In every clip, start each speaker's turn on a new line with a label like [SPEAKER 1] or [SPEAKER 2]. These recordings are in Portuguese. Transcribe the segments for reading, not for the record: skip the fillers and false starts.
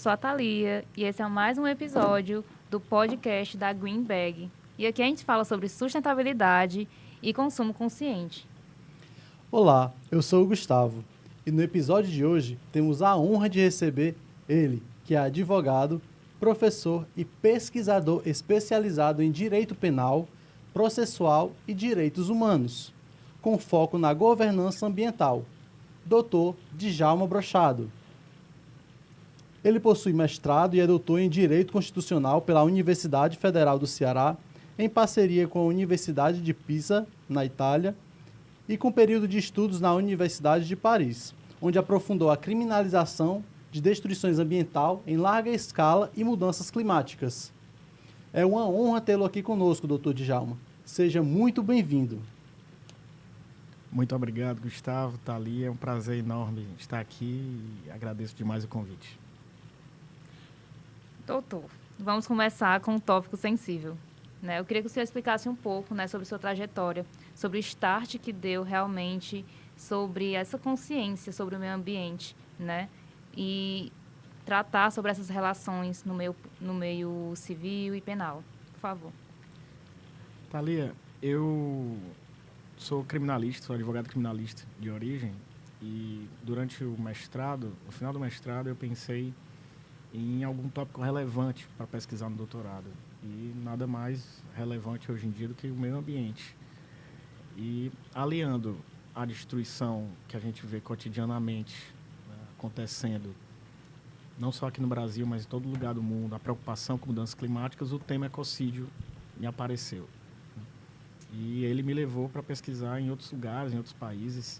[SPEAKER 1] sou a Thalia e esse é mais um episódio do podcast da Green Bag. E aqui a gente fala sobre sustentabilidade e consumo consciente.
[SPEAKER 2] Olá, eu sou o Gustavo e no episódio de hoje temos a honra de receber ele, que é advogado, professor e pesquisador especializado em direito penal, processual e direitos humanos, com foco na governança ambiental, Dr. Djalma Brochado. Ele possui mestrado e é doutor em Direito Constitucional pela Universidade Federal do Ceará, em parceria com a Universidade de Pisa, na Itália, e com período de estudos na Universidade de Paris, onde aprofundou a criminalização de destruições ambiental em larga escala e mudanças climáticas. É uma honra tê-lo aqui conosco, Dr. Djalma. Seja muito bem-vindo.
[SPEAKER 3] Muito obrigado, Gustavo, Thalia. É um prazer enorme estar aqui e agradeço demais o convite.
[SPEAKER 1] Doutor, vamos começar com um tópico sensível. Eu queria que o senhor explicasse um pouco, sobre sua trajetória, sobre o start que deu realmente sobre essa consciência sobre o meio ambiente, e tratar sobre essas relações no meio civil e penal. Por favor.
[SPEAKER 3] Thalia, eu sou criminalista, sou advogado criminalista de origem e durante o mestrado, no final do mestrado, eu pensei em algum tópico relevante para pesquisar no doutorado. E nada mais relevante hoje em dia do que o meio ambiente. E aliando a destruição que a gente vê cotidianamente, acontecendo, não só aqui no Brasil, mas em todo lugar do mundo, a preocupação com mudanças climáticas, o tema ecocídio me apareceu. E ele me levou para pesquisar em outros lugares, em outros países,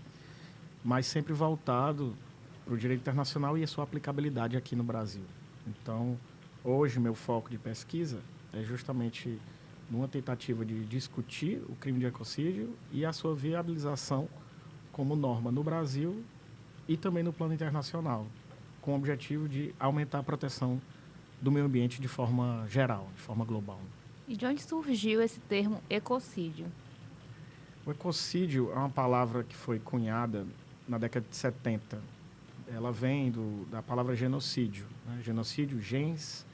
[SPEAKER 3] mas sempre voltado para o direito internacional e a sua aplicabilidade aqui no Brasil. Então, hoje, meu foco de pesquisa é justamente numa tentativa de discutir o crime de ecocídio e a sua viabilização como norma no Brasil e também no plano internacional, com o objetivo de aumentar a proteção do meio ambiente de forma geral, de forma global.
[SPEAKER 1] E de onde surgiu esse termo ecocídio?
[SPEAKER 3] O ecocídio é uma palavra que foi cunhada na década de 70. Ela vem da palavra genocídio. Genocídio, gens,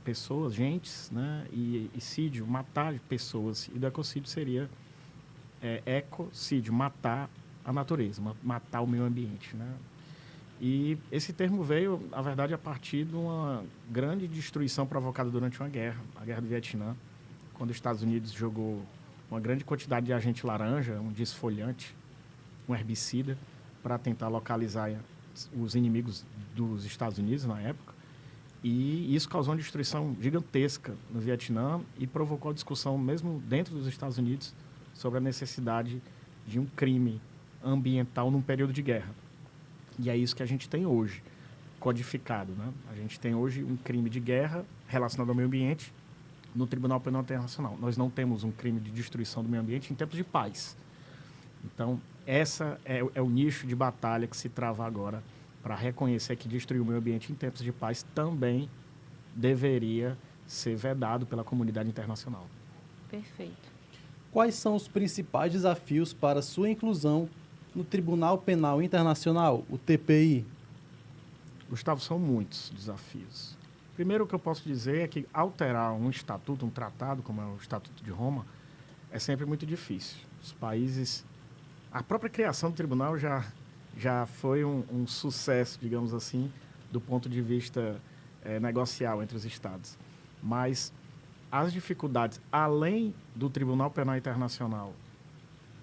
[SPEAKER 3] pessoas, gentes, e sídio, matar pessoas. E do ecocídio seria ecocídio, matar a natureza, matar o meio ambiente. E esse termo veio, na verdade, a partir de uma grande destruição provocada durante uma guerra, a Guerra do Vietnã, quando os Estados Unidos jogou uma grande quantidade de agente laranja, um desfolhante, um herbicida, para tentar localizar os inimigos dos Estados Unidos na época. E isso causou uma destruição gigantesca no Vietnã e provocou a discussão, mesmo dentro dos Estados Unidos, sobre a necessidade de um crime ambiental num período de guerra. E é isso que a gente tem hoje, codificado. A gente tem hoje um crime de guerra relacionado ao meio ambiente no Tribunal Penal Internacional. Nós não temos um crime de destruição do meio ambiente em tempos de paz. Então, essa é o nicho de batalha que se trava agora para reconhecer que destruir o meio ambiente em tempos de paz também deveria ser vedado pela comunidade internacional.
[SPEAKER 1] Perfeito.
[SPEAKER 2] Quais são os principais desafios para sua inclusão no Tribunal Penal Internacional, o TPI?
[SPEAKER 3] Gustavo, são muitos desafios. Primeiro, o que eu posso dizer é que alterar um estatuto, um tratado, como é o Estatuto de Roma, é sempre muito difícil. Os países... A própria criação do tribunal já foi um sucesso, digamos assim, do ponto de vista negocial entre os Estados. Mas as dificuldades, além do Tribunal Penal Internacional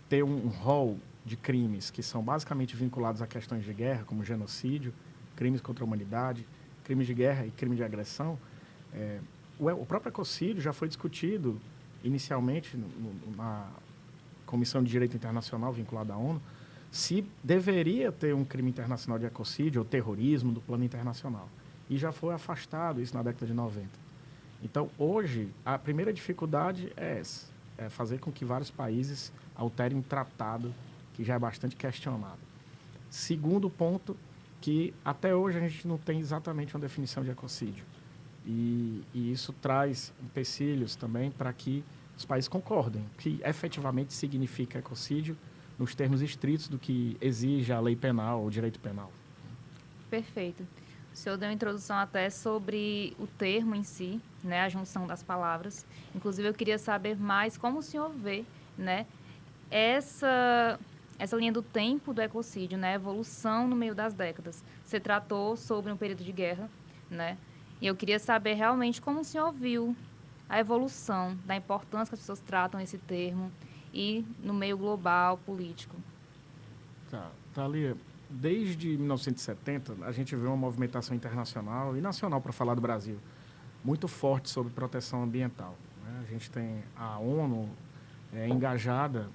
[SPEAKER 3] ter um rol de crimes que são basicamente vinculados a questões de guerra, como genocídio, crimes contra a humanidade, crimes de guerra e crime de agressão, o próprio ecocídio já foi discutido inicialmente na Comissão de Direito Internacional vinculada à ONU, se deveria ter um crime internacional de ecocídio ou terrorismo do plano internacional. E já foi afastado isso na década de 90. Então, hoje, a primeira dificuldade é essa, é fazer com que vários países alterem um tratado que já é bastante questionado. Segundo ponto, que até hoje a gente não tem exatamente uma definição de ecocídio. E isso traz empecilhos também para que os países concordem que efetivamente significa ecocídio nos termos estritos do que exige a lei penal ou o direito penal.
[SPEAKER 1] Perfeito. O senhor deu uma introdução até sobre o termo em si, né, a junção das palavras. Inclusive, eu queria saber mais como o senhor vê, né, essa linha do tempo do ecocídio, né, a evolução no meio das décadas. Você tratou sobre um período de guerra, né, e eu queria saber realmente como o senhor viu a evolução, da importância que as pessoas tratam esse termo e no meio global, político.
[SPEAKER 3] Tá, Thalia, desde 1970, a gente vê uma movimentação internacional e nacional, para falar do Brasil, muito forte sobre proteção ambiental, né? A gente tem a ONU engajada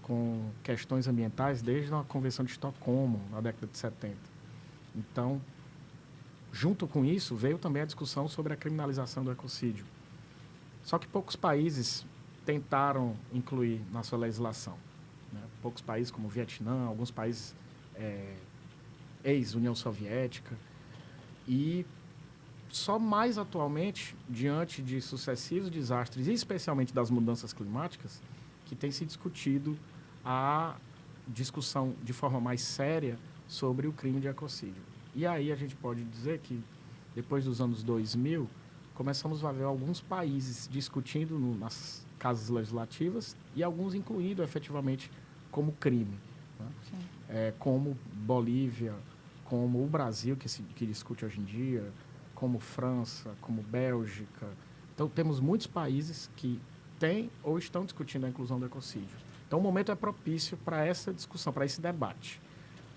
[SPEAKER 3] com questões ambientais desde a Convenção de Estocolmo, na década de 70. Então, junto com isso, veio também a discussão sobre a criminalização do ecocídio. Só que poucos países tentaram incluir na sua legislação, né? Poucos países, como o Vietnã, alguns países ex-União Soviética. E só mais atualmente, diante de sucessivos desastres, e especialmente das mudanças climáticas, que tem se discutido a discussão de forma mais séria sobre o crime de ecocídio. E aí a gente pode dizer que, depois dos anos 2000, começamos a ver alguns países discutindo nas casas legislativas e alguns incluindo efetivamente como crime, né? Como Bolívia, como o Brasil, que discute hoje em dia, como França, como Bélgica. Então, temos muitos países que têm ou estão discutindo a inclusão do ecocídio. Então, o momento é propício para essa discussão, para esse debate.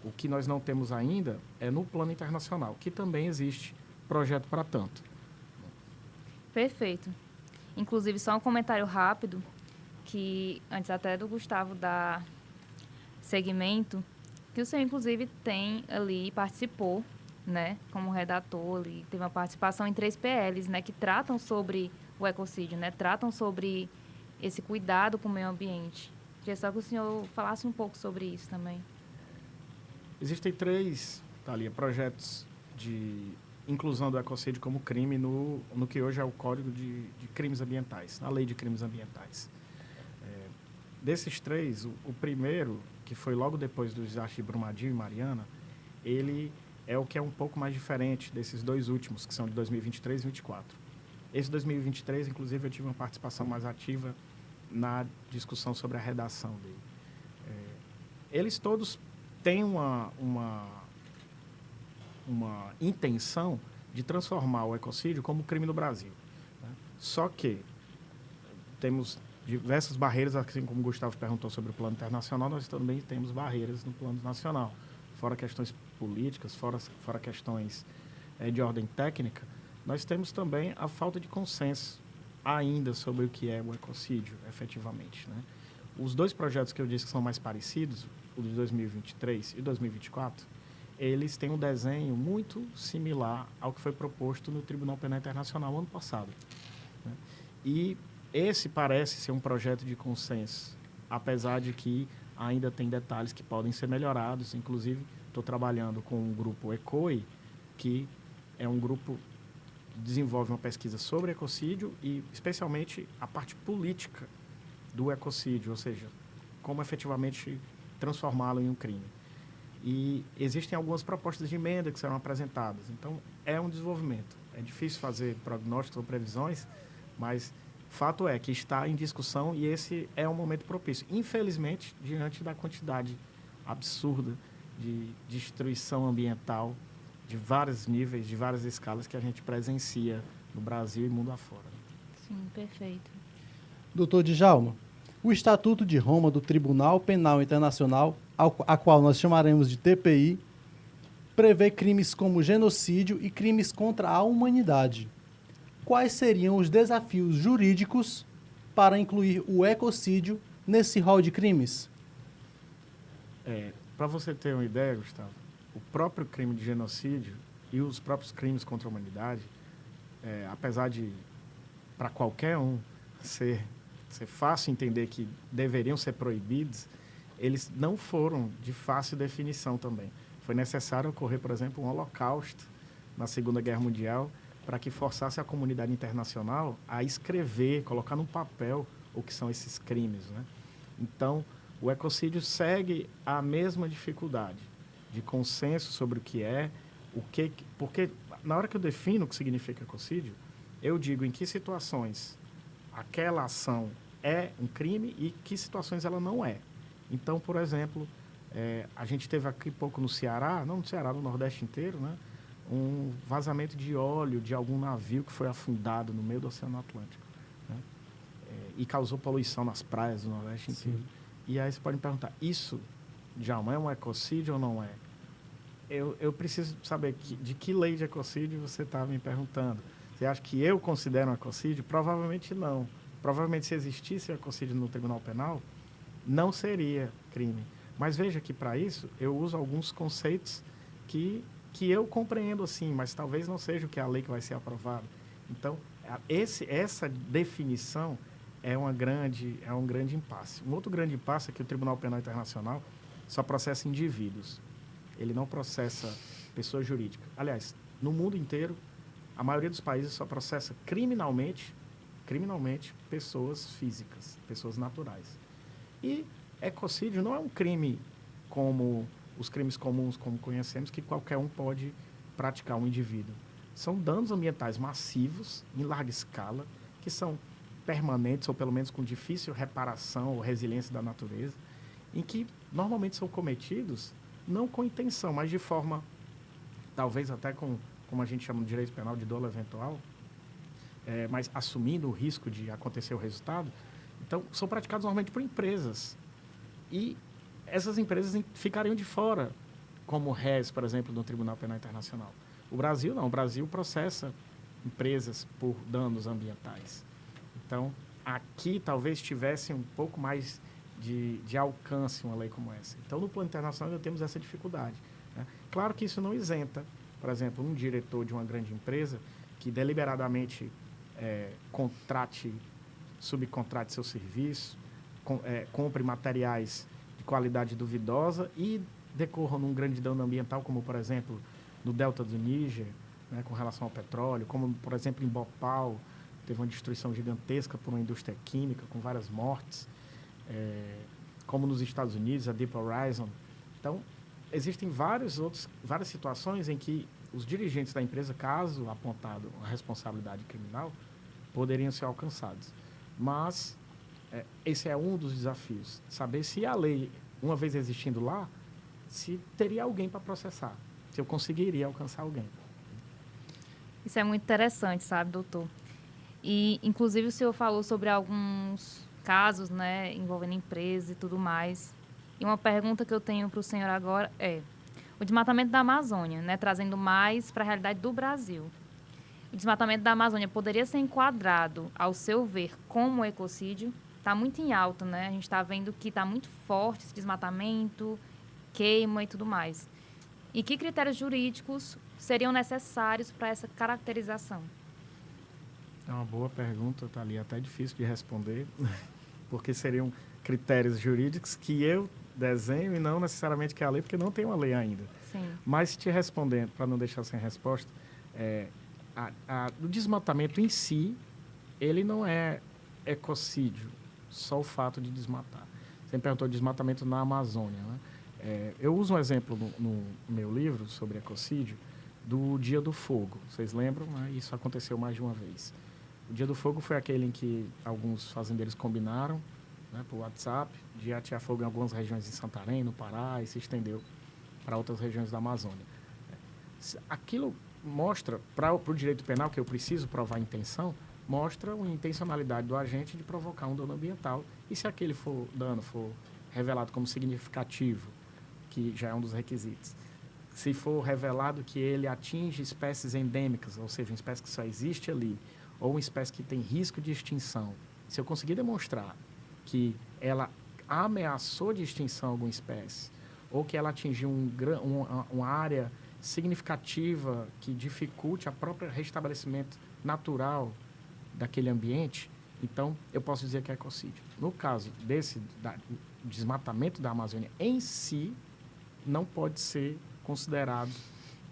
[SPEAKER 3] O que nós não temos ainda é no plano internacional, que também existe projeto para tanto.
[SPEAKER 1] Perfeito. Inclusive, só um comentário rápido, que antes até do Gustavo dar segmento, que o senhor, inclusive, tem ali, participou, né, como redator ali, teve uma participação em 3 PLs, né, que tratam sobre o ecocídio, né, tratam sobre esse cuidado com o meio ambiente. Queria só que o senhor falasse um pouco sobre isso também.
[SPEAKER 3] Existem 3, Thalia, projetos de inclusão do ecocídio como crime no que hoje é o Código de Crimes Ambientais, na Lei de Crimes Ambientais. Desses 3, o primeiro, que foi logo depois do desastre de Brumadinho e Mariana, ele é o que é um pouco mais diferente desses 2 últimos, que são de 2023 e 2024. Esse 2023, inclusive, eu tive uma participação mais ativa na discussão sobre a redação dele. Eles todos têm uma intenção de transformar o ecocídio como crime no Brasil, né? Só que temos diversas barreiras, assim como o Gustavo perguntou sobre o plano internacional, nós também temos barreiras no plano nacional. Fora questões políticas, fora questões de ordem técnica, nós temos também a falta de consenso ainda sobre o que é o ecocídio, efetivamente, né? Os 2 projetos que eu disse que são mais parecidos, o de 2023 e 2024, eles têm um desenho muito similar ao que foi proposto no Tribunal Penal Internacional ano passado, né? E esse parece ser um projeto de consenso, apesar de que ainda tem detalhes que podem ser melhorados. Inclusive, estou trabalhando com um grupo ECOI, que é um grupo que desenvolve uma pesquisa sobre ecocídio e, especialmente, a parte política do ecocídio, ou seja, como efetivamente transformá-lo em um crime. E existem algumas propostas de emenda que serão apresentadas. Então, é um desenvolvimento. É difícil fazer prognósticos ou previsões, mas fato é que está em discussão e esse é um momento propício. Infelizmente, diante da quantidade absurda de destruição ambiental de vários níveis, de várias escalas que a gente presencia no Brasil e mundo afora.
[SPEAKER 1] Sim, perfeito.
[SPEAKER 2] Doutor Djalma, o Estatuto de Roma do Tribunal Penal Internacional, a qual nós chamaremos de TPI, prevê crimes como genocídio e crimes contra a humanidade. Quais seriam os desafios jurídicos para incluir o ecocídio nesse rol de crimes?
[SPEAKER 3] Para você ter uma ideia, Gustavo, o próprio crime de genocídio e os próprios crimes contra a humanidade, apesar de, para qualquer um, ser fácil entender que deveriam ser proibidos, eles não foram de fácil definição também. Foi necessário ocorrer, por exemplo, um holocausto na Segunda Guerra Mundial para que forçasse a comunidade internacional a escrever, colocar no papel o que são esses crimes, né? Então, o ecocídio segue a mesma dificuldade de consenso sobre o que é, Porque na hora que eu defino o que significa ecocídio, eu digo em que situações aquela ação é um crime e que situações ela não é. Então, por exemplo, a gente teve aqui pouco no Ceará, não no Ceará, no Nordeste inteiro, né, um vazamento de óleo de algum navio que foi afundado no meio do Oceano Atlântico, né, e causou poluição nas praias do Nordeste inteiro. E aí você pode me perguntar, isso, Djalma, é um ecocídio ou não é? Eu preciso saber de que lei de ecocídio você está me perguntando. Você acha que eu considero um ecocídio? Provavelmente não. Provavelmente, se existisse ecocídio no Tribunal Penal, não seria crime. Mas veja que, para isso, eu uso alguns conceitos que eu compreendo assim, mas talvez não seja o que a lei que vai ser aprovada. Então, essa definição é um grande impasse. Um outro grande impasse é que o Tribunal Penal Internacional só processa indivíduos. Ele não processa pessoa jurídica. Aliás, no mundo inteiro, a maioria dos países só processa criminalmente pessoas físicas, pessoas naturais. E ecocídio não é um crime como os crimes comuns, como conhecemos, que qualquer um pode praticar um indivíduo. São danos ambientais massivos, em larga escala, que são permanentes, ou pelo menos com difícil reparação ou resiliência da natureza, em que normalmente são cometidos não com intenção, mas de forma, talvez até como a gente chama no direito penal, de dolo eventual, mas assumindo o risco de acontecer o resultado. Então, são praticados normalmente por empresas. E essas empresas ficariam de fora, como réis, por exemplo, no Tribunal Penal Internacional. O Brasil não. O Brasil processa empresas por danos ambientais. Então, aqui talvez tivesse um pouco mais de alcance uma lei como essa. Então, no plano internacional, ainda temos essa dificuldade, né? Claro que isso não isenta, por exemplo, um diretor de uma grande empresa que deliberadamente subcontrate seu serviço, compre materiais de qualidade duvidosa e decorra num grande dano ambiental, como, por exemplo, no delta do Níger, né, com relação ao petróleo, como, por exemplo, em Bhopal, teve uma destruição gigantesca por uma indústria química, com várias mortes, como nos Estados Unidos, a Deep Horizon. Então, existem várias situações em que os dirigentes da empresa, caso apontado a responsabilidade criminal, poderiam ser alcançados. Mas esse é um dos desafios, saber se a lei, uma vez existindo lá, se teria alguém para processar, se eu conseguiria alcançar alguém.
[SPEAKER 1] Isso é muito interessante, sabe, doutor? E, inclusive, o senhor falou sobre alguns casos, né, envolvendo empresas e tudo mais. E uma pergunta que eu tenho para o senhor agora é: o desmatamento da Amazônia, né, trazendo mais para a realidade do Brasil. O desmatamento da Amazônia poderia ser enquadrado, ao seu ver, como ecocídio? Está muito em alta, né? A gente está vendo que está muito forte esse desmatamento, queima e tudo mais. E que critérios jurídicos seriam necessários para essa caracterização?
[SPEAKER 3] É uma boa pergunta, Thalia, até difícil de responder, porque seriam critérios jurídicos que eu desenho e não necessariamente que é a lei, porque não tem uma lei ainda.
[SPEAKER 1] Sim.
[SPEAKER 3] Mas te respondendo, para não deixar sem resposta, o desmatamento em si, ele não é ecocídio, só o fato de desmatar. Você me perguntou desmatamento na Amazônia, né? Eu uso um exemplo no meu livro sobre ecocídio do Dia do Fogo. Vocês lembram? Né? Isso aconteceu mais de uma vez. O Dia do Fogo foi aquele em que alguns fazendeiros combinaram, né, por WhatsApp, de atear fogo em algumas regiões em Santarém, no Pará, e se estendeu para outras regiões da Amazônia. Aquilo mostra, para o direito penal, que eu preciso provar a intenção, mostra uma intencionalidade do agente de provocar um dano ambiental. E se aquele dano for revelado como significativo, que já é um dos requisitos, se for revelado que ele atinge espécies endêmicas, ou seja, uma espécie que só existe ali, ou uma espécie que tem risco de extinção, se eu conseguir demonstrar que ela ameaçou de extinção alguma espécie, ou que ela atingiu uma área significativa que dificulte a própria restabelecimento natural daquele ambiente, então eu posso dizer que é ecocídio. No caso desse desmatamento da Amazônia em si, não pode ser considerado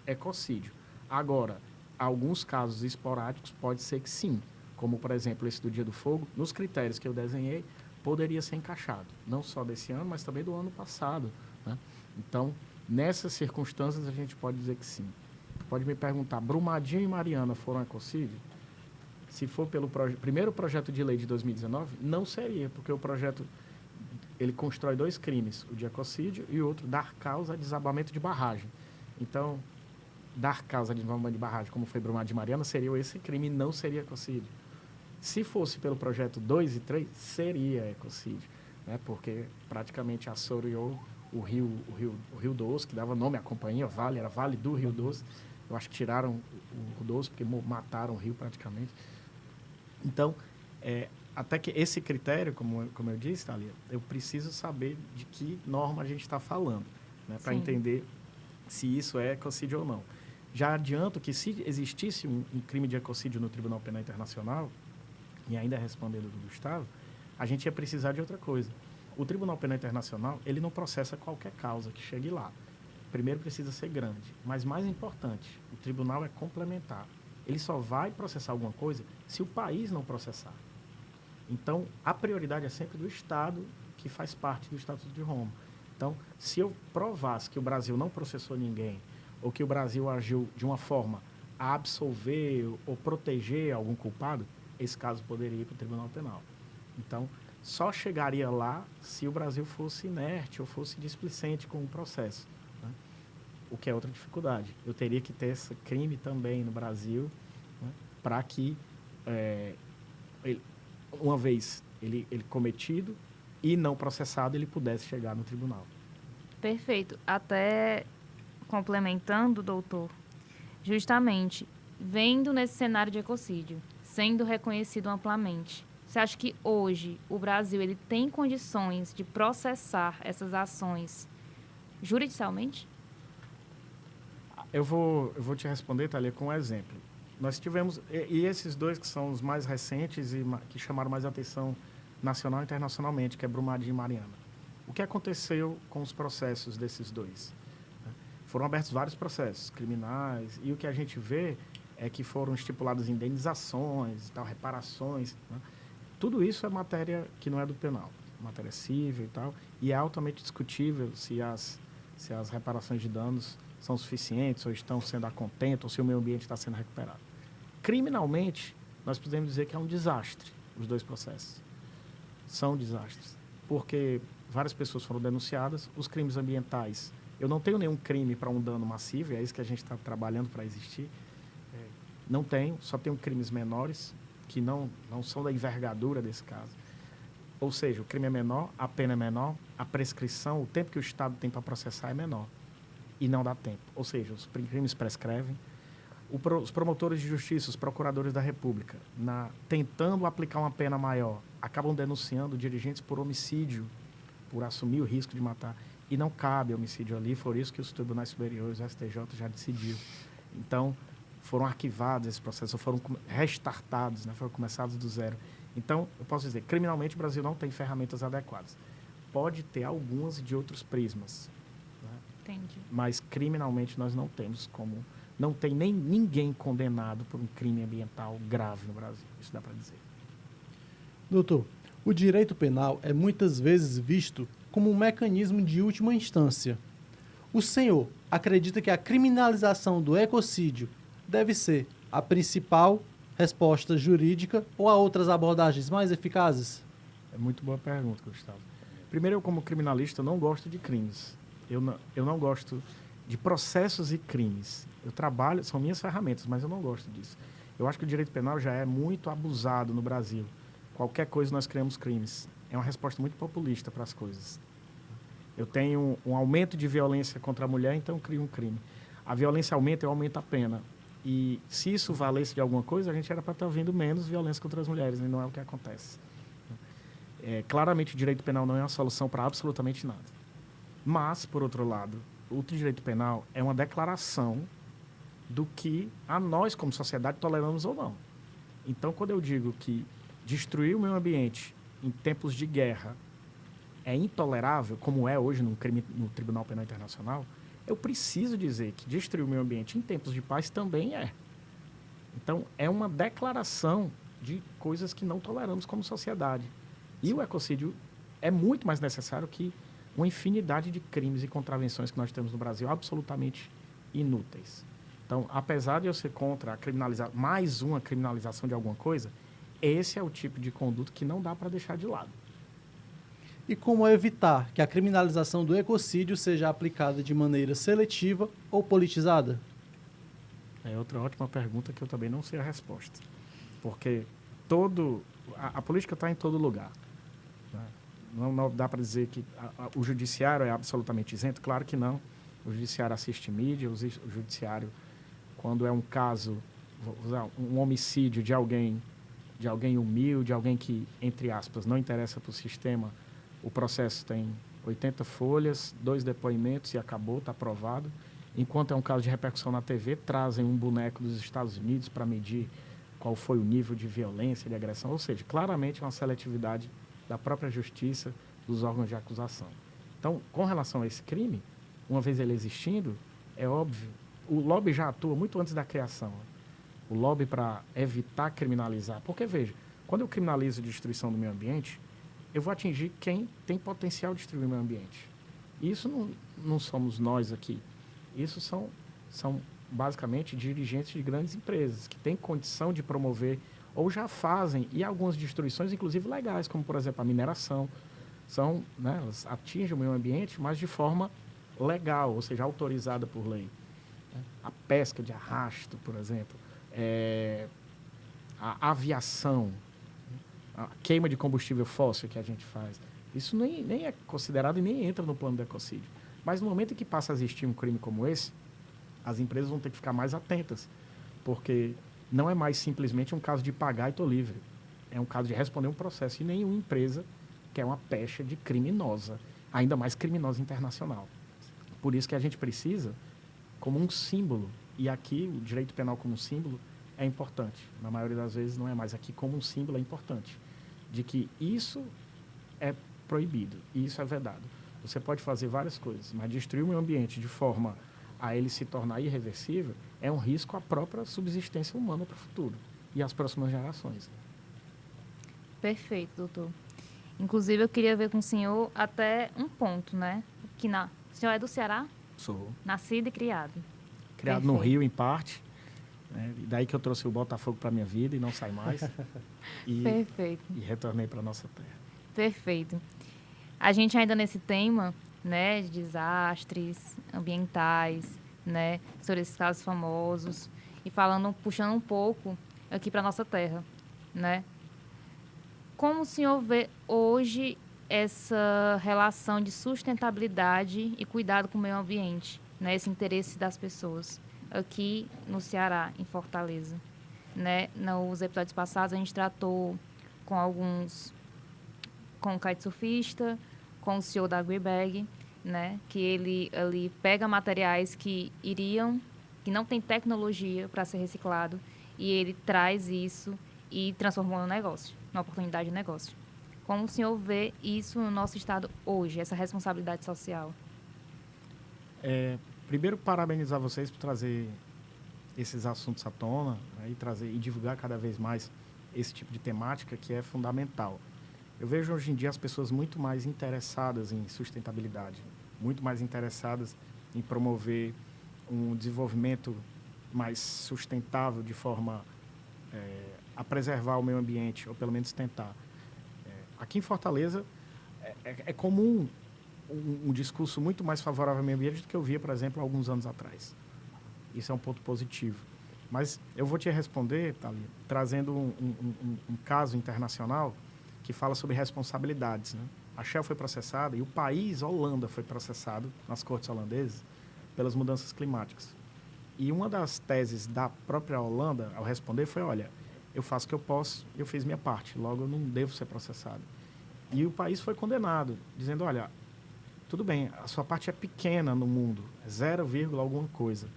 [SPEAKER 3] ecocídio. Agora, alguns casos esporádicos pode ser que sim, como, por exemplo, esse do Dia do Fogo, nos critérios que eu desenhei, poderia ser encaixado, não só desse ano, mas também do ano passado, né? Então, nessas circunstâncias, a gente pode dizer que sim. pode me perguntar, Brumadinho e Mariana foram ecocídio? Se for pelo primeiro projeto de lei de 2019, não seria, porque o projeto ele constrói 2 crimes, o de ecocídio e o outro dar causa a desabamento de barragem. Então, dar causa a desabamento de barragem, como foi Brumadinho e Mariana, seria esse crime, não seria ecocídio. Se fosse pelo projeto 2 e 3, seria ecocídio, né? Porque praticamente assoreou o Rio Doce, que dava nome à companhia, Vale, era Vale do Rio Doce. Eu acho que tiraram o Doce, porque mataram o rio praticamente. Então, até que esse critério, como eu disse, Thalia, eu preciso saber de que norma a gente está falando, né, para entender se isso é ecocídio ou não. Já adianto que se existisse um crime de ecocídio no Tribunal Penal Internacional, e ainda respondendo do Gustavo, a gente ia precisar de outra coisa. O Tribunal Penal Internacional, ele não processa qualquer causa que chegue lá. Primeiro precisa ser grande, mas mais importante, o tribunal é complementar. Ele só vai processar alguma coisa se o país não processar. Então, a prioridade é sempre do Estado, que faz parte do Estatuto de Roma. Então, se eu provasse que o Brasil não processou ninguém, ou que o Brasil agiu de uma forma a absolver ou proteger algum culpado, esse caso poderia ir para o Tribunal Penal. Então, só chegaria lá se o Brasil fosse inerte ou fosse displicente com o processo, né? O que é outra dificuldade. Eu teria que ter esse crime também no Brasil, né, para que, uma vez ele cometido e não processado, ele pudesse chegar no tribunal.
[SPEAKER 1] Perfeito. Até complementando, doutor, justamente, vendo nesse cenário de ecocídio, sendo reconhecido amplamente, você acha que hoje o Brasil ele tem condições de processar essas ações judicialmente?
[SPEAKER 3] Eu vou te responder, Thalia, com um exemplo. Nós tivemos, e esses 2 que são os mais recentes e que chamaram mais atenção nacional e internacionalmente, que é Brumadinho e Mariana. O que aconteceu com os processos desses 2? Foram abertos vários processos criminais e o que a gente vê é que foram estipuladas indenizações, tal, reparações, né? Tudo isso é matéria que não é do penal, matéria civil e tal, e é altamente discutível se as reparações de danos são suficientes, ou estão sendo a contento, ou se o meio ambiente está sendo recuperado. Criminalmente, nós podemos dizer que é um desastre, os 2 processos. São desastres, porque várias pessoas foram denunciadas, os crimes ambientais, eu não tenho nenhum crime para um dano massivo, e é isso que a gente está trabalhando para existir, não tenho, só tenho crimes menores, que não são da envergadura desse caso. Ou seja, o crime é menor, a pena é menor, a prescrição, o tempo que o Estado tem para processar é menor. E não dá tempo. Ou seja, os crimes prescrevem. Os promotores de justiça, os procuradores da República, tentando aplicar uma pena maior, acabam denunciando dirigentes por homicídio, por assumir o risco de matar. E não cabe homicídio ali, por isso que os tribunais superiores, o STJ, já decidiu. Então, foram arquivados esses processos, foram restartados, né? Foram começados do zero. Então, eu posso dizer, criminalmente o Brasil não tem ferramentas adequadas. Pode ter algumas de outros prismas, né?
[SPEAKER 1] Entendi.
[SPEAKER 3] Mas criminalmente nós não temos como... Não tem nem ninguém condenado por um crime ambiental grave no Brasil. Isso dá para dizer.
[SPEAKER 2] Doutor, o direito penal é muitas vezes visto como um mecanismo de última instância. O senhor acredita que a criminalização do ecocídio deve ser a principal resposta jurídica ou há outras abordagens mais eficazes?
[SPEAKER 3] É muito boa pergunta, Gustavo. Primeiro, eu como criminalista não gosto de crimes. Eu não gosto de processos e crimes. Eu trabalho, são minhas ferramentas, mas eu não gosto disso. Eu acho que o direito penal já é muito abusado no Brasil. Qualquer coisa nós criamos crimes. É uma resposta muito populista para as coisas. Eu tenho um aumento de violência contra a mulher, então eu crio um crime. A violência aumenta, eu aumento a pena. E se isso valesse de alguma coisa, a gente era para estar vendo menos violência contra as mulheres, e não é o que acontece. Claramente, o direito penal não é uma solução para absolutamente nada. Mas, por outro lado, o direito penal é uma declaração do que a nós, como sociedade, toleramos ou não. Então, quando eu digo que destruir o meio ambiente em tempos de guerra é intolerável, como é hoje no Tribunal Penal Internacional, eu preciso dizer que destruir o meio ambiente em tempos de paz também é. Então, é uma declaração de coisas que não toleramos como sociedade. E o ecocídio é muito mais necessário que uma infinidade de crimes e contravenções que nós temos no Brasil, absolutamente inúteis. Então, apesar de eu ser contra a criminalizar, mais uma criminalização de alguma coisa, esse é o tipo de conduta que não dá para deixar de lado.
[SPEAKER 2] E como evitar que a criminalização do ecocídio seja aplicada de maneira seletiva ou politizada?
[SPEAKER 3] É outra ótima pergunta que eu também não sei a resposta. Porque a política está em todo lugar. Né? Não dá para dizer que o judiciário é absolutamente isento. Claro que não. O judiciário assiste mídia, o judiciário, quando é um caso, vou usar um homicídio de alguém humilde, alguém que, entre aspas, não interessa para o sistema, o processo tem 80 folhas, 2 depoimentos e acabou, está aprovado. Enquanto é um caso de repercussão na TV, trazem um boneco dos Estados Unidos para medir qual foi o nível de violência, de agressão. Ou seja, claramente é uma seletividade da própria justiça, dos órgãos de acusação. Então, com relação a esse crime, uma vez ele existindo, é óbvio, o lobby já atua muito antes da criação. O lobby para evitar criminalizar. Porque, veja, quando eu criminalizo a destruição do meio ambiente, eu vou atingir quem tem potencial de destruir o meio ambiente. Isso não somos nós aqui. Isso são basicamente dirigentes de grandes empresas que têm condição de promover ou já fazem, e algumas destruições, inclusive legais, como, por exemplo, a mineração. Elas atingem o meio ambiente, mas de forma legal, ou seja, autorizada por lei. A pesca de arrasto, por exemplo, a aviação, a queima de combustível fóssil que a gente faz. Isso nem é considerado e nem entra no plano do ecocídio. Mas no momento em que passa a existir um crime como esse, as empresas vão ter que ficar mais atentas, porque não é mais simplesmente um caso de pagar e estou livre. É um caso de responder um processo. E nenhuma empresa quer uma pecha de criminosa, ainda mais criminosa internacional. Por isso que a gente precisa, como um símbolo, e aqui o direito penal como símbolo é importante. Na maioria das vezes não é, mas aqui como um símbolo é importante, de que isso é proibido e isso é vedado. Você pode fazer várias coisas, mas destruir o meio ambiente de forma a ele se tornar irreversível é um risco à própria subsistência humana para o futuro e às próximas gerações.
[SPEAKER 1] Perfeito, doutor. Inclusive, eu queria ver com o senhor até um ponto, né? O senhor é do Ceará?
[SPEAKER 3] Sou.
[SPEAKER 1] Nascido e criado.
[SPEAKER 3] Criado no Rio, em parte. Né? E daí que eu trouxe o Botafogo para a minha vida e não sai mais.
[SPEAKER 1] Perfeito.
[SPEAKER 3] E retornei para a nossa terra.
[SPEAKER 1] Perfeito. A gente ainda nesse tema, né, de desastres ambientais, né, sobre esses casos famosos, e puxando um pouco aqui para nossa terra, né? Como o senhor vê hoje essa relação de sustentabilidade e cuidado com o meio ambiente, né, esse interesse das pessoas aqui no Ceará, em Fortaleza, né? Nos episódios passados a gente tratou com o kitesurfista, com o CEO da Agribag, né? Que ele ali pega materiais que não tem tecnologia para ser reciclado, e ele traz isso e transformou num negócio, numa oportunidade de negócio. Como o senhor vê isso no nosso estado hoje, essa responsabilidade social?
[SPEAKER 3] Primeiro, parabenizar vocês por trazer esses assuntos à tona, né, e divulgar cada vez mais esse tipo de temática que é fundamental. Eu vejo hoje em dia as pessoas muito mais interessadas em sustentabilidade, muito mais interessadas em promover um desenvolvimento mais sustentável de forma a preservar o meio ambiente, ou pelo menos tentar. Aqui em Fortaleza é comum um discurso muito mais favorável ao meio ambiente do que eu via, por exemplo, há alguns anos atrás. Isso é um ponto positivo. Mas eu vou te responder, Thalia, trazendo um caso internacional que fala sobre responsabilidades. Né? A Shell foi processada e o país, a Holanda, foi processado nas cortes holandesas pelas mudanças climáticas. E uma das teses da própria Holanda, ao responder, foi, olha, eu faço o que eu posso, eu fiz minha parte, logo eu não devo ser processado. E o país foi condenado, dizendo, olha, tudo bem, a sua parte é pequena no mundo, é 0, alguma coisa,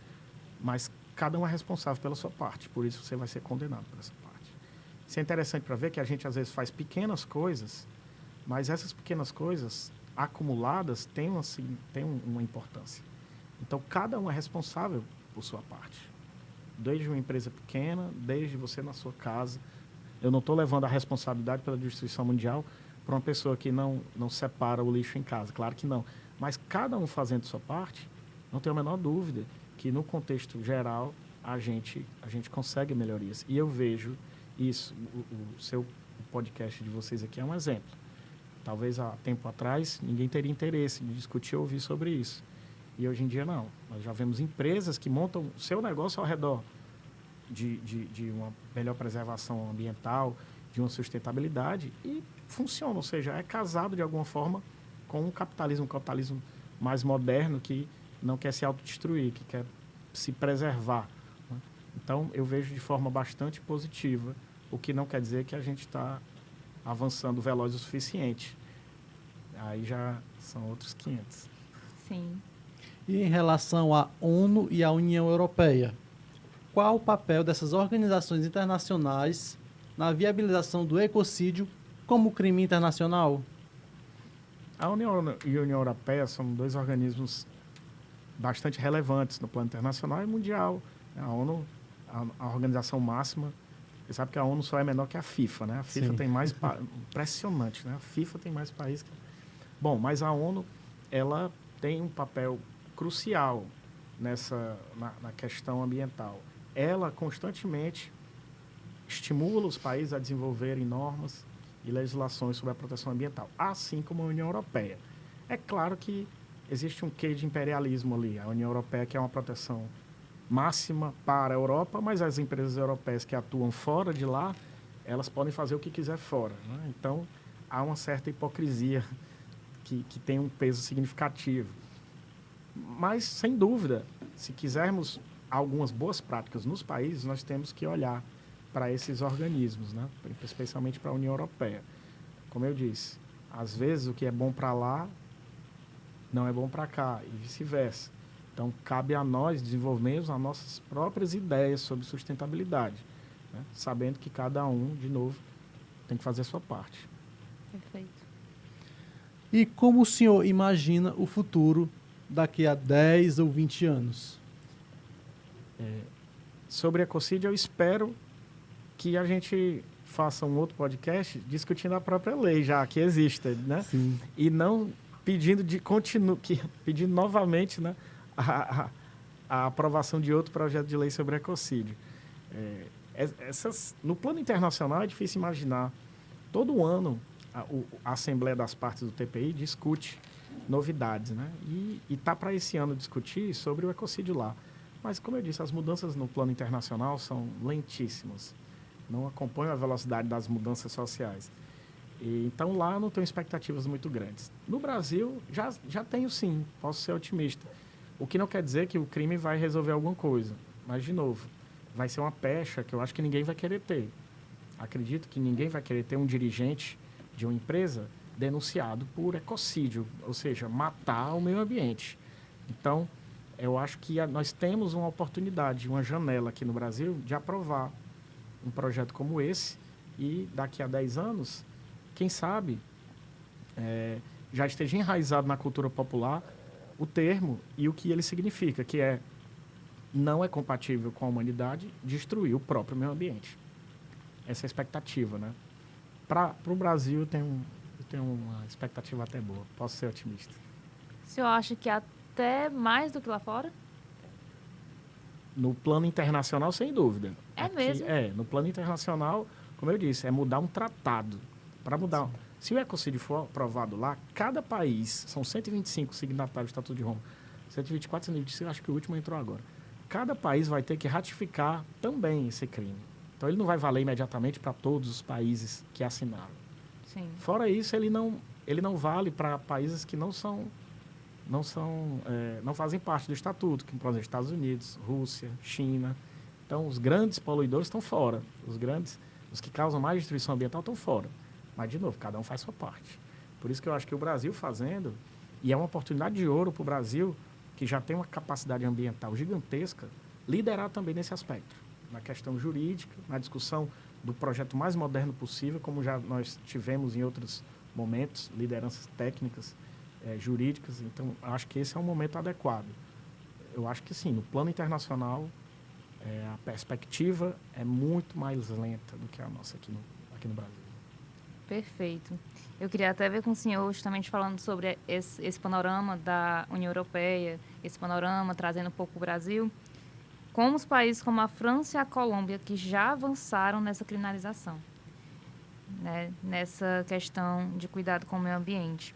[SPEAKER 3] mas cada um é responsável pela sua parte, por isso você vai ser condenado por essa parte. Isso é interessante para ver que a gente às vezes faz pequenas coisas, mas essas pequenas coisas acumuladas têm uma importância. Então, cada um é responsável por sua parte. Desde uma empresa pequena, desde você na sua casa. Eu não estou levando a responsabilidade pela destruição mundial para uma pessoa que não separa o lixo em casa. Claro que não. Mas cada um fazendo sua parte, não tenho a menor dúvida que no contexto geral a gente consegue melhorias. E eu vejo isso, o seu podcast de vocês aqui é um exemplo. Talvez há tempo atrás ninguém teria interesse de discutir ou ouvir sobre isso. E hoje em dia não. Nós já vemos empresas que montam o seu negócio ao redor de uma melhor preservação ambiental, de uma sustentabilidade e funciona, ou seja, é casado de alguma forma com um capitalismo mais moderno que não quer se autodestruir, que quer se preservar. Né? Então, eu vejo de forma bastante positiva, o que não quer dizer que a gente está avançando veloz o suficiente. Aí já são outros 500.
[SPEAKER 1] Sim.
[SPEAKER 2] E em relação à ONU e à União Europeia, qual o papel dessas organizações internacionais na viabilização do ecocídio como crime internacional?
[SPEAKER 3] A União e a União Europeia são dois organismos bastante relevantes no plano internacional e mundial. A ONU, a organização máxima, você sabe que a ONU só é menor que a FIFA, né? A FIFA
[SPEAKER 2] Sim.
[SPEAKER 3] tem mais... Impressionante, né? A FIFA tem mais países que... Bom, mas a ONU, ela tem um papel crucial na questão ambiental. Ela constantemente estimula os países a desenvolverem normas e legislações sobre a proteção ambiental, assim como a União Europeia. É claro que existe um quê de imperialismo ali. A União Europeia quer uma proteção máxima para a Europa, mas as empresas europeias que atuam fora de lá, elas podem fazer o que quiser fora. Né? Então, há uma certa hipocrisia que tem um peso significativo. Mas, sem dúvida, se quisermos algumas boas práticas nos países, nós temos que olhar para esses organismos, né? Especialmente para a União Europeia. Como eu disse, às vezes o que é bom para lá não é bom para cá e vice-versa. Então, cabe a nós desenvolvermos as nossas próprias ideias sobre sustentabilidade, né? Sabendo que cada um, de novo, tem que fazer a sua parte.
[SPEAKER 1] Perfeito.
[SPEAKER 2] E como o senhor imagina o futuro daqui a 10 ou 20 anos?
[SPEAKER 3] Sobre ecocídio, eu espero que a gente faça um outro podcast discutindo a própria lei já que existe, né?
[SPEAKER 2] Sim.
[SPEAKER 3] E não pedindo pedindo novamente, né, a aprovação de outro projeto de lei sobre ecocídio. No plano internacional é difícil imaginar. Todo ano a Assembleia das Partes do TPI discute novidades, né? E está para esse ano discutir sobre o ecocídio lá. Mas, como eu disse, as mudanças no plano internacional são lentíssimas. Não acompanham a velocidade das mudanças sociais. Então, lá eu não tenho expectativas muito grandes. No Brasil, já tenho sim, posso ser otimista. O que não quer dizer que o crime vai resolver alguma coisa. Mas, de novo, vai ser uma pecha que eu acho que ninguém vai querer ter. Acredito que ninguém vai querer ter um dirigente de uma empresa denunciado por ecocídio, ou seja, matar o meio ambiente. Então, eu acho que nós temos uma oportunidade, uma janela aqui no Brasil de aprovar um projeto como esse e daqui a 10 anos, quem sabe, já esteja enraizado na cultura popular o termo e o que ele significa, que não é compatível com a humanidade destruir o próprio meio ambiente. Essa é a expectativa, né? Para o Brasil, eu tenho uma expectativa até boa. Posso ser otimista.
[SPEAKER 1] O senhor acha que até mais do que lá fora?
[SPEAKER 3] No plano internacional, sem dúvida.
[SPEAKER 1] É mesmo?
[SPEAKER 3] No plano internacional, como eu disse, é mudar um tratado. Para mudar. Sim. Se o ecocídio for aprovado lá, cada país, são 125 signatários do Estatuto de Roma, 124, 125, acho que o último entrou agora. Cada país vai ter que ratificar também esse crime. Então, ele não vai valer imediatamente para todos os países que assinaram.
[SPEAKER 1] Sim.
[SPEAKER 3] Fora isso, ele não vale para países que não fazem parte do Estatuto, como, por exemplo, Estados Unidos, Rússia, China. Então, os grandes poluidores estão fora. Os que causam mais destruição ambiental estão fora. Mas, de novo, cada um faz sua parte. Por isso que eu acho que o Brasil fazendo, e é uma oportunidade de ouro para o Brasil, que já tem uma capacidade ambiental gigantesca, liderar também nesse aspecto. Na questão jurídica, na discussão do projeto mais moderno possível, como já nós tivemos em outros momentos, lideranças técnicas, jurídicas. Então, acho que esse é um momento adequado. Eu acho que, sim, no plano internacional, a perspectiva é muito mais lenta do que a nossa aqui no Brasil.
[SPEAKER 1] Perfeito. Eu queria até ver com o senhor justamente falando sobre esse panorama da União Europeia, esse panorama trazendo um pouco o Brasil, como os países como a França e a Colômbia, que já avançaram nessa criminalização, né, nessa questão de cuidado com o meio ambiente.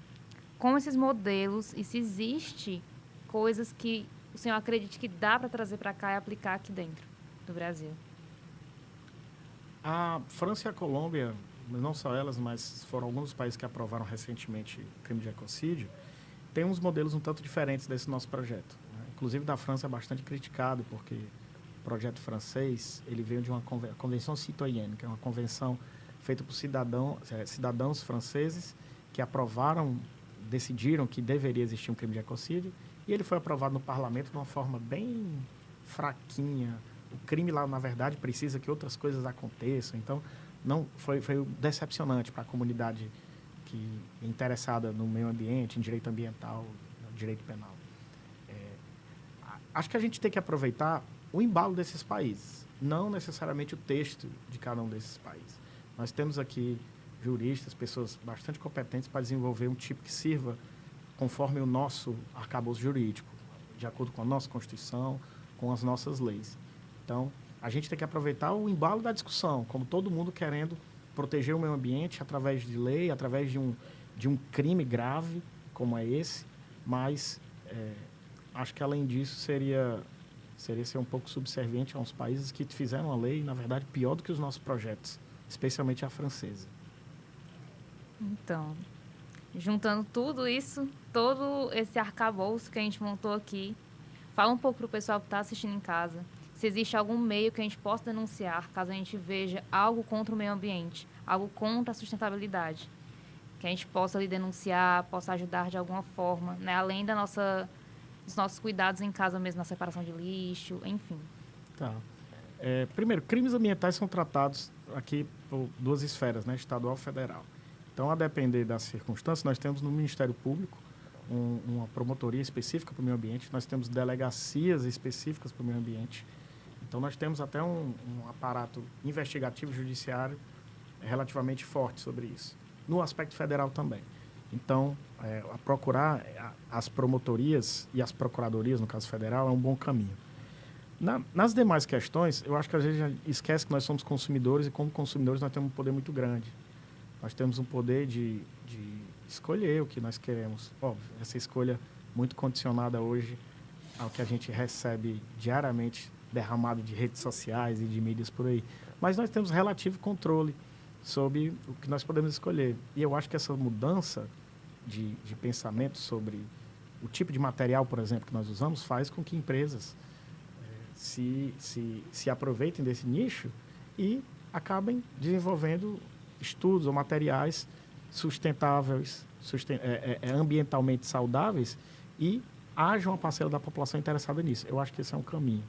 [SPEAKER 1] Como esses modelos, e se existe coisas que o senhor acredite que dá para trazer para cá e aplicar aqui dentro do Brasil?
[SPEAKER 3] A França e a Colômbia, não só elas, mas foram alguns dos países que aprovaram recentemente crime de ecocídio, têm uns modelos um tanto diferentes desse nosso projeto, né? Inclusive, da França é bastante criticado, porque o projeto francês ele veio de uma Convenção Citoyenne, que é uma convenção feita por cidadãos franceses que aprovaram, decidiram que deveria existir um crime de ecocídio, e ele foi aprovado no parlamento de uma forma bem fraquinha. O crime lá, na verdade, precisa que outras coisas aconteçam. Então, não foi decepcionante para a comunidade que é interessada no meio ambiente, em direito ambiental, no direito penal. Acho que a gente tem que aproveitar o embalo desses países, não necessariamente o texto de cada um desses países. Nós temos aqui juristas, pessoas bastante competentes para desenvolver um tipo que sirva conforme o nosso arcabouço jurídico, de acordo com a nossa Constituição, com as nossas leis. Então, a gente tem que aproveitar o embalo da discussão, como todo mundo querendo proteger o meio ambiente através de lei, através de um crime grave como é esse, mas acho que, além disso, seria ser um pouco subserviente a uns países que fizeram a lei, na verdade, pior do que os nossos projetos, especialmente a francesa.
[SPEAKER 1] Então, juntando tudo isso, todo esse arcabouço que a gente montou aqui, fala um pouco para o pessoal que está assistindo em casa, se existe algum meio que a gente possa denunciar caso a gente veja algo contra o meio ambiente, algo contra a sustentabilidade, que a gente possa ali denunciar, possa ajudar de alguma forma, né? Além dos nossos cuidados em casa mesmo, na separação de lixo, enfim.
[SPEAKER 3] Tá. Primeiro, crimes ambientais são tratados aqui por duas esferas, né? Estadual e federal. Então, a depender das circunstâncias, nós temos no Ministério Público uma promotoria específica para o meio ambiente, nós temos delegacias específicas para o meio ambiente. Então, nós temos até um aparato investigativo judiciário relativamente forte sobre isso. No aspecto federal também. Então, procurar as promotorias e as procuradorias, no caso federal, é um bom caminho. Nas demais questões, eu acho que às vezes a gente esquece que nós somos consumidores e, como consumidores, nós temos um poder muito grande. Nós temos um poder de escolher o que nós queremos. Óbvio, essa escolha muito condicionada hoje ao que a gente recebe diariamente derramado de redes sociais e de mídias por aí. Mas nós temos relativo controle sobre o que nós podemos escolher. E eu acho que essa mudança de pensamento sobre o tipo de material, por exemplo, que nós usamos, faz com que empresas se aproveitem desse nicho e acabem desenvolvendo estudos ou materiais sustentáveis, ambientalmente saudáveis, e haja uma parcela da população interessada nisso. Eu acho que esse é um caminho.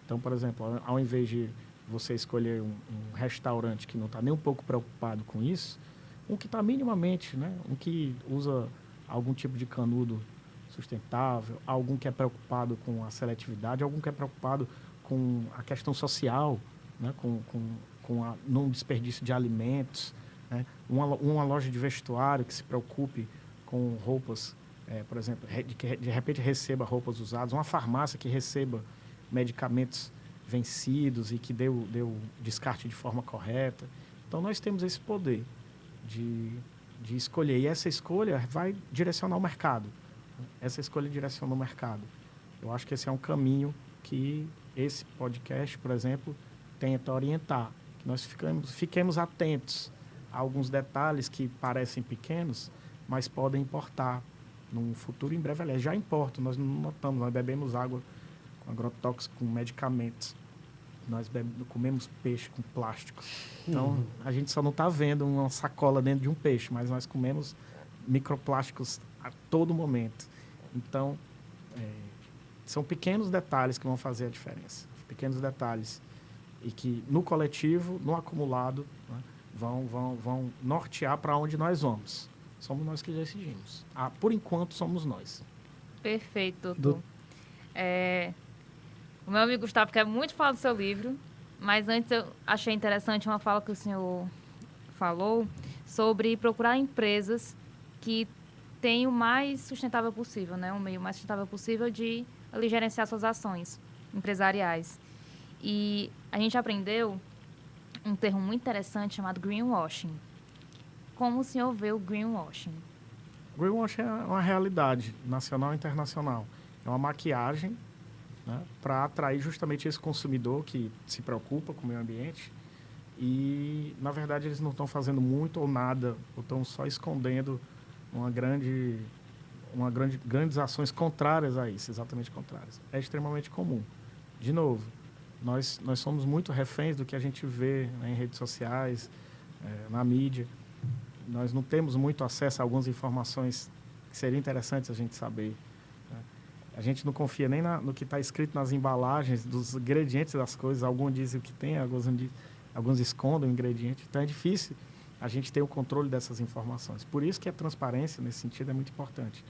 [SPEAKER 3] Então, por exemplo, ao invés de você escolher um restaurante que não está nem um pouco preocupado com isso, um que está minimamente, né? Um que usa algum tipo de canudo sustentável, algum que é preocupado com a seletividade, algum que é preocupado com a questão social, né? Com não desperdício de alimentos, né? Uma loja de vestuário que se preocupe com roupas, por exemplo, que de repente receba roupas usadas, uma farmácia que receba medicamentos vencidos e que deu descarte de forma correta. Então, nós temos esse poder de escolher. E essa escolha vai direcionar o mercado. Essa escolha direciona o mercado. Eu acho que esse é um caminho que esse podcast, por exemplo, tenta orientar. Que nós fiquemos atentos a alguns detalhes que parecem pequenos, mas podem importar num futuro em breve. Aliás, já importam. Nós não notamos, nós bebemos água com agrotóxicos, com medicamentos. Nós comemos peixe com plástico. Então, a gente só não está vendo uma sacola dentro de um peixe, mas nós comemos microplásticos a todo momento. Então, são pequenos detalhes que vão fazer a diferença. Pequenos detalhes. E que, no coletivo, no acumulado, né, vão nortear para onde nós vamos. Somos nós que decidimos. Por enquanto, somos nós.
[SPEAKER 1] Perfeito, doutor. O meu amigo Gustavo quer muito falar do seu livro, mas antes eu achei interessante uma fala que o senhor falou sobre procurar empresas que tenham o mais sustentável possível, né? Um meio mais sustentável possível de ali, gerenciar suas ações empresariais. E a gente aprendeu um termo muito interessante chamado greenwashing. Como o senhor vê o greenwashing?
[SPEAKER 3] Greenwashing é uma realidade nacional e internacional. É uma maquiagem, né, para atrair justamente esse consumidor que se preocupa com o meio ambiente e, na verdade, eles não estão fazendo muito ou nada, ou estão só escondendo grandes ações contrárias a isso, exatamente contrárias. É extremamente comum. De novo, nós somos muito reféns do que a gente vê, né, em redes sociais, na mídia. Nós não temos muito acesso a algumas informações que seriam interessantes a gente saber. Né? A gente não confia nem no que está escrito nas embalagens, dos ingredientes das coisas. Alguns dizem o que tem, alguns escondem o ingrediente. Então, é difícil a gente ter o controle dessas informações. Por isso que a transparência, nesse sentido, é muito importante.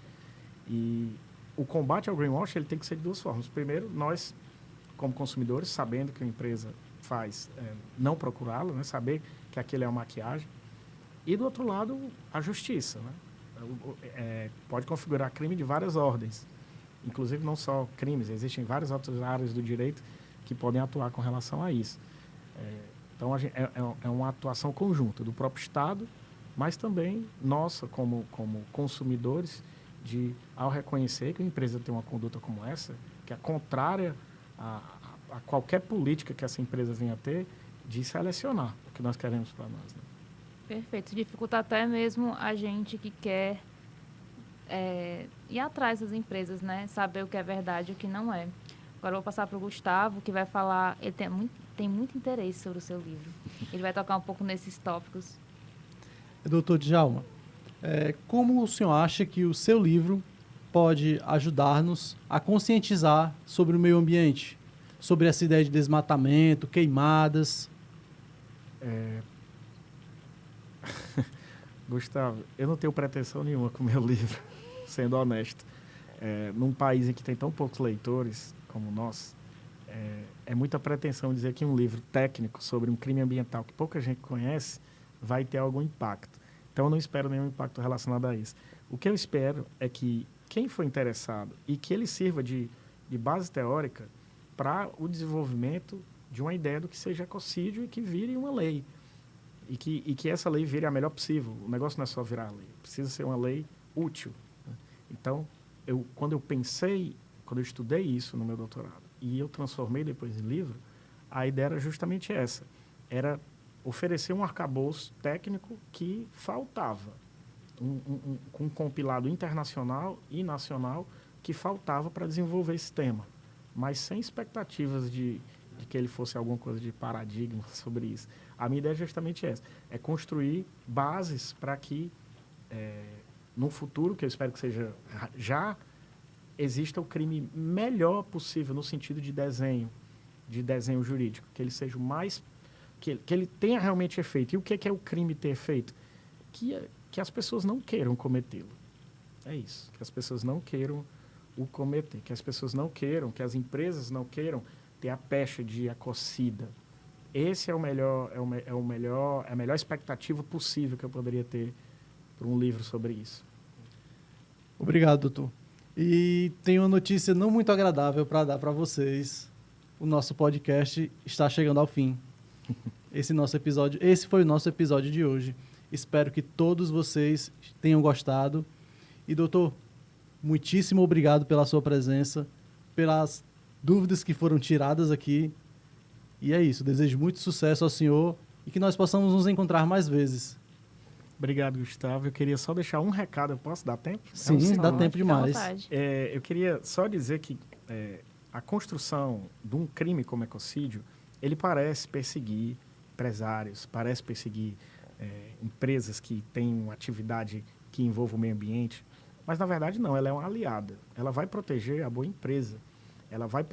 [SPEAKER 3] E o combate ao greenwash ele tem que ser de duas formas. Primeiro, nós, como consumidores, sabendo que a empresa faz, não procurá-la, né? Saber que aquilo é uma maquiagem. E, do outro lado, a justiça. Né? Pode configurar crime de várias ordens. Inclusive, não só crimes, existem várias outras áreas do direito que podem atuar com relação a isso. Então, é uma atuação conjunta do próprio Estado, mas também nossa, como consumidores, ao reconhecer que a empresa tem uma conduta como essa, que é contrária a qualquer política que essa empresa venha a ter, de selecionar o que nós queremos para nós. Né?
[SPEAKER 1] Perfeito. Dificulta até mesmo a gente que quer ir atrás das empresas, né? Saber o que é verdade e o que não é. Agora eu vou passar para o Gustavo, que vai falar... Ele tem muito interesse sobre o seu livro. Ele vai tocar um pouco nesses tópicos.
[SPEAKER 2] Doutor Djalma, como o senhor acha que o seu livro pode ajudar-nos a conscientizar sobre o meio ambiente? Sobre essa ideia de desmatamento, queimadas?
[SPEAKER 3] Gustavo, eu não tenho pretensão nenhuma com o meu livro, sendo honesto. Num país em que tem tão poucos leitores como o nosso, é muita pretensão dizer que um livro técnico sobre um crime ambiental que pouca gente conhece vai ter algum impacto. Então, eu não espero nenhum impacto relacionado a isso. O que eu espero é que quem for interessado e que ele sirva de base teórica para o desenvolvimento de uma ideia do que seja ecocídio e que vire uma lei. E que essa lei vire a melhor possível. O negócio não é só virar a lei, precisa ser uma lei útil. Né? Então, quando eu estudei isso no meu doutorado e eu transformei depois em livro, a ideia era justamente essa. Era oferecer um arcabouço técnico que faltava. Um compilado internacional e nacional que faltava para desenvolver esse tema. Mas sem expectativas de que ele fosse alguma coisa de paradigma sobre isso. A minha ideia é justamente essa. É construir bases para que, no futuro, que eu espero que seja já, exista o crime melhor possível no sentido de desenho jurídico. Que ele seja o mais... Que ele tenha realmente efeito. E o que é o crime ter efeito? Que as pessoas não queiram cometê-lo. É isso. Que as pessoas não queiram o cometer. Que as pessoas não queiram, que as empresas não queiram ter a pecha de ecocida. Esse é a melhor expectativa possível que eu poderia ter para um livro sobre isso.
[SPEAKER 2] Obrigado, doutor. E tenho uma notícia não muito agradável para dar para vocês. O nosso podcast está chegando ao fim. Esse foi o nosso episódio de hoje. Espero que todos vocês tenham gostado. E, doutor, muitíssimo obrigado pela sua presença, pelas dúvidas que foram tiradas aqui. E é isso. Desejo muito sucesso ao senhor e que nós possamos nos encontrar mais vezes.
[SPEAKER 3] Obrigado, Gustavo. Eu queria só deixar um recado. Eu posso dar tempo?
[SPEAKER 2] Sim, dá tempo demais.
[SPEAKER 3] Eu queria só dizer que a construção de um crime como ecocídio, ele parece perseguir empresários, parece perseguir empresas que têm uma atividade que envolve o meio ambiente, mas na verdade não, ela é uma aliada. Ela vai proteger a boa empresa. Ela vai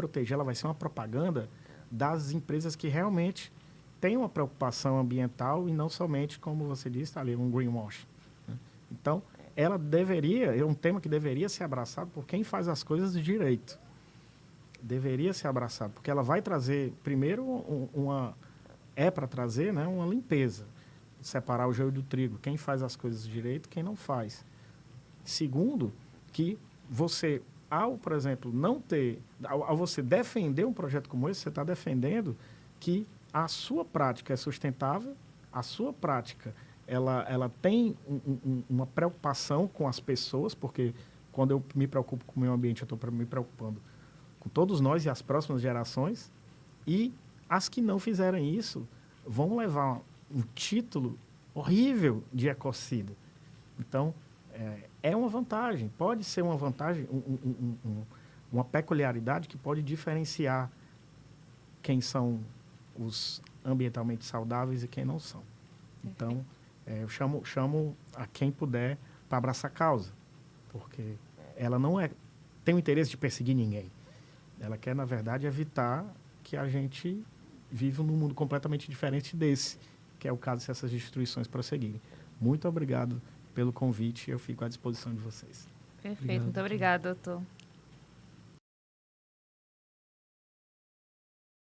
[SPEAKER 3] ser uma propaganda das empresas que realmente têm uma preocupação ambiental e não somente, como você disse, ali, um greenwash. Né? Então, é um tema que deveria ser abraçado por quem faz as coisas de direito. Deveria ser abraçado, porque ela vai trazer, primeiro, para trazer, né, uma limpeza. separar o joio do trigo, quem faz as coisas direito, quem não faz. Segundo, que você, por exemplo, ao você defender um projeto como esse, você está defendendo que a sua prática é sustentável, a sua prática ela tem uma preocupação com as pessoas, porque quando eu me preocupo com o meio ambiente, eu estou me preocupando com todos nós e as próximas gerações, e as que não fizerem isso vão levar um título horrível de ecocida. Então, é uma vantagem, pode ser uma vantagem, uma peculiaridade que pode diferenciar quem são os ambientalmente saudáveis e quem não são. Então, eu chamo a quem puder para abraçar a causa, porque ela não tem o interesse de perseguir ninguém. Ela quer, na verdade, evitar que a gente viva num mundo completamente diferente desse, que é o caso se essas destruições prosseguirem. Muito obrigado pelo convite, eu fico à disposição de vocês.
[SPEAKER 1] Perfeito, muito obrigada, doutor.